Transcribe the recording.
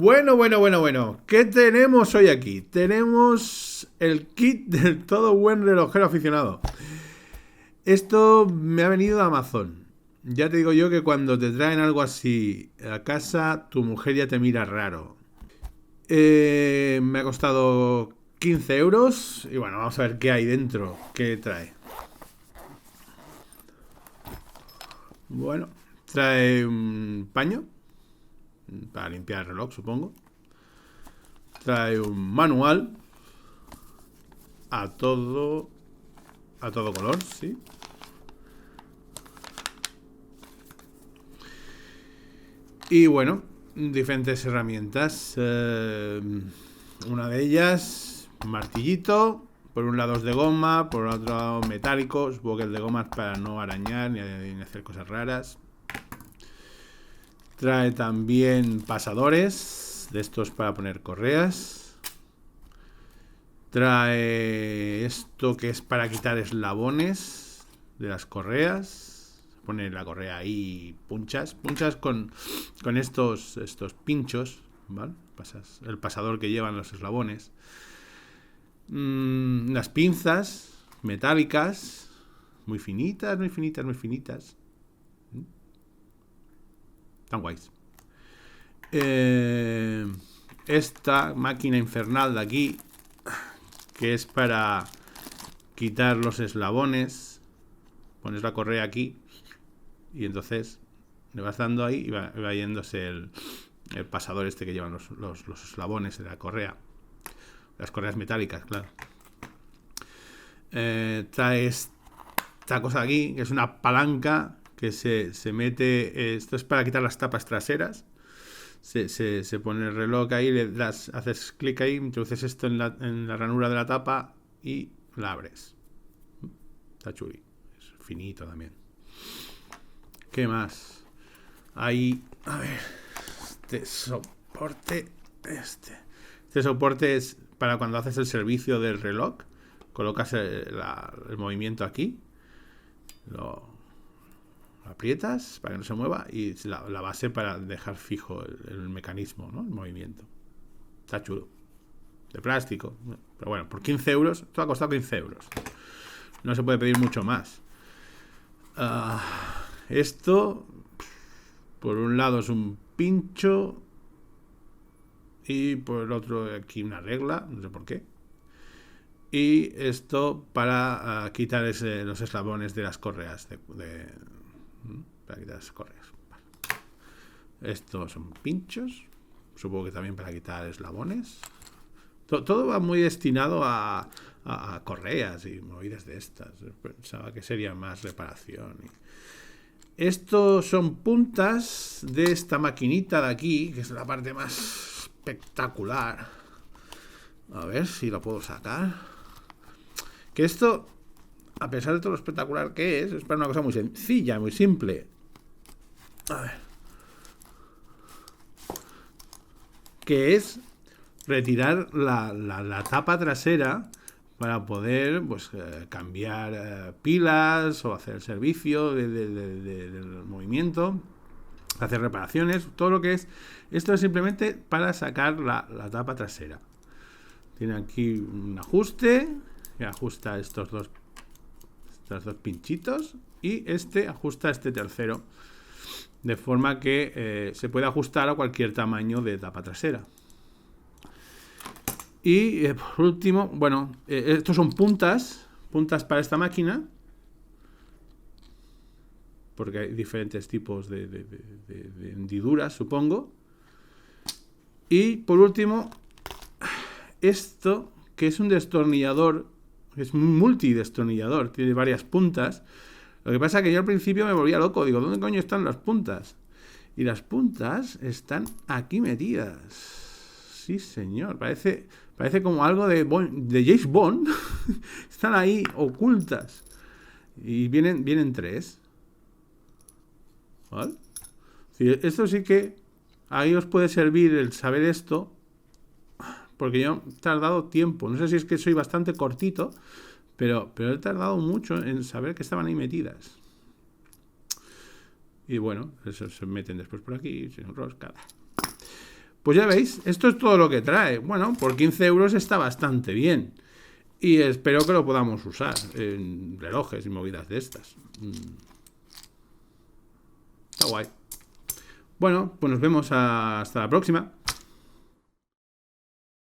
Bueno. ¿Qué tenemos hoy aquí? Tenemos el kit del todo buen relojero aficionado. Esto me ha venido de Amazon. Ya te digo yo que cuando te traen algo así a casa, tu mujer ya te mira raro. Me ha costado 15 euros. Y bueno, vamos a ver qué hay dentro. ¿Qué trae? Bueno, trae un paño para limpiar el reloj, supongo. Trae un manual a todo color, sí. Y bueno, diferentes herramientas. Una de ellas, un martillito. Por un lado es de goma, por otro lado metálico. Supongo que el de goma es para no arañar ni hacer cosas raras. Trae también pasadores, de estos para poner correas. Trae esto que es para quitar eslabones de las correas. Pone la correa ahí, punchas con estos pinchos, ¿vale? El pasador que llevan los eslabones. Las pinzas metálicas, muy finitas. Tan guays. Esta máquina infernal de aquí, que es para quitar los eslabones. Pones la correa aquí y entonces le vas dando ahí y va yéndose el pasador este que llevan los eslabones de la correa. Las correas metálicas, claro. Trae esta cosa aquí, que es una palanca que se mete. Esto es para quitar las tapas traseras. Se pone el reloj ahí, haces clic ahí, introduces esto en la ranura de la tapa y la abres. Está chuli. Es finito también. ¿Qué más? Ahí, a ver, este soporte es para cuando haces el servicio del reloj. Colocas el movimiento aquí, lo aprietas para que no se mueva y la base para dejar fijo el mecanismo, ¿no? El movimiento. Está chulo. De plástico. Pero bueno, por 15 euros, esto ha costado 15 euros. No se puede pedir mucho más. Esto, por un lado es un pincho y por el otro aquí una regla, no sé por qué. Y esto para quitar los eslabones de las correas. Para quitar las correas. Vale. Estos son pinchos. Supongo que también para quitar eslabones. Todo va muy destinado a correas y movidas de estas. Pensaba que sería más reparación. Estos son puntas de esta maquinita de aquí, que es la parte más espectacular. A ver si lo puedo sacar. Que esto, a pesar de todo lo espectacular que es para una cosa muy sencilla, muy simple. A ver. Que es retirar la tapa trasera para poder cambiar pilas o hacer el servicio del movimiento, hacer reparaciones, todo lo que es. Esto es simplemente para sacar la tapa trasera. Tiene aquí un ajuste que ajusta estos dos pinchitos y ajusta este tercero, de forma que se puede ajustar a cualquier tamaño de tapa trasera. Y por último, bueno, estos son puntas para esta máquina, porque hay diferentes tipos de hendiduras, supongo. Y por último, esto, que es un destornillador, es un multidestornillador, tiene varias puntas. Lo que pasa es que yo al principio me volvía loco, digo, ¿dónde coño están las puntas? Y las puntas están aquí metidas. Sí, señor, parece como algo de James Bond. Están ahí ocultas. Y vienen 3. ¿Vale? Esto sí que ahí os puede servir el saber esto, porque yo he tardado tiempo. No sé si es que soy bastante cortito, pero he tardado mucho en saber que estaban ahí metidas. Y bueno, eso se meten después por aquí, sin rosca. Pues ya veis, esto es todo lo que trae. Bueno, por 15 euros está bastante bien. Y espero que lo podamos usar en relojes y movidas de estas. Está guay. Bueno, pues nos vemos hasta la próxima.